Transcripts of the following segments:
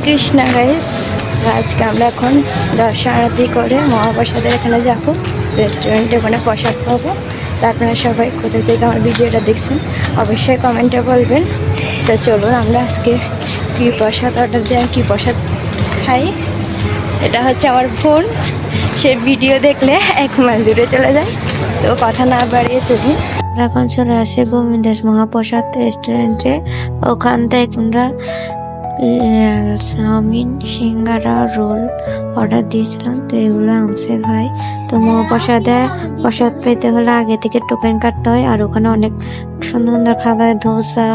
Krishna guys. আজকে আমরা এখন দর্শন আরতি করে মহাপ্রসাদের এখানে যাবো, রেস্টুরেন্টে ওখানে প্রসাদ পাবো। তা আপনারা সবাই কোথা থেকে আমার ভিডিওটা দেখছেন অবশ্যই কমেন্টে বলবেন। তো চলুন আমরা আজকে কী প্রসাদ অর্ডার দিই, কী প্রসাদ খাই। এটা হচ্ছে আমার ফোন, সে ভিডিও দেখলে 1 মাইল দূরে চলে যায়। তো কথা না বাড়িয়ে চলুন। এখন চলে আসে গোবিন্দেশ মহাপ্রসাদ রেস্টুরেন্টে। ওখান থেকে আমরা চাউমিন, সিঙ্গারা, রোল অর্ডার দিয়েছিলাম। তো এগুলো আনছে ভাই। তো মহাপ্রসাদে প্রসাদ পেতে হলে আগে থেকে টোকেন কাটতে হয়। আর ওখানে অনেক সুন্দর সুন্দর খাবার, ধোসা,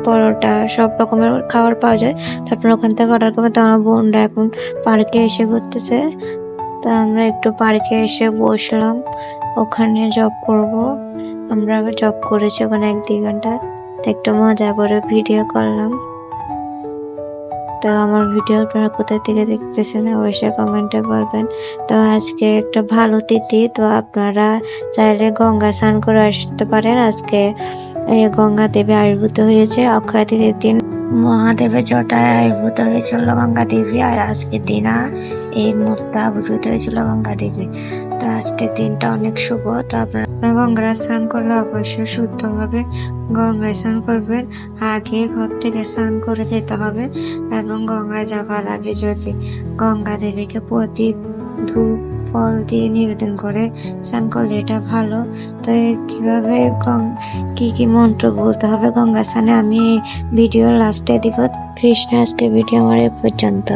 পরোটা, সব রকমের খাবার পাওয়া যায়। তারপর ওখান থেকে অর্ডার করবো। তো আমার বোনরা এখন পার্কে এসে ঘুরতেছে। তা আমরা একটু পার্কে এসে বসলাম, ওখানে জব করব। আমরা জব করেছি ওখানে 1-2 ঘন্টা। তো একটু মজা করে ভিডিও করলাম। তো আমার ভিডিও আপনারা কোথায় থেকে দেখতেছেন অবশ্যই কমেন্টে বলবেন। তো আজকে একটা ভালো তিথি, তো আপনারা চাইলে গঙ্গা স্নান করে আসতে পারেন। আজকে গঙ্গা দেবী আবির্ভূত হয়েছে অক্ষয় তৃতীয়ার দিন। মহাদেবের জটায় আবির্ভূত হয়েছিল গঙ্গা দেবী। আর আজকের দিন এই মুহূর্তে আবির্ভূত হয়েছিল গঙ্গা দেবী। তো আজকের দিনটা অনেক শুভ। তো আপনারা গঙ্গা স্নান করলে অবশ্যই শুদ্ধ হবে। গঙ্গায় স্নান করবেন, আগে ঘর থেকে স্নান করে যেতে হবে। এবং গঙ্গায় যাওয়ার আগে যদি গঙ্গা দেবীকে প্রদীপ, ধূপ, ফল দিয়ে নিবেদন করে স্নান করলে এটা ভালো। তো কিভাবে কি কি মন্ত্র বলতে হবে গঙ্গা স্নানে আমি ভিডিও লাস্টে দিব। কৃষ্ণ আজকে ভিডিও আমার এ পর্যন্ত।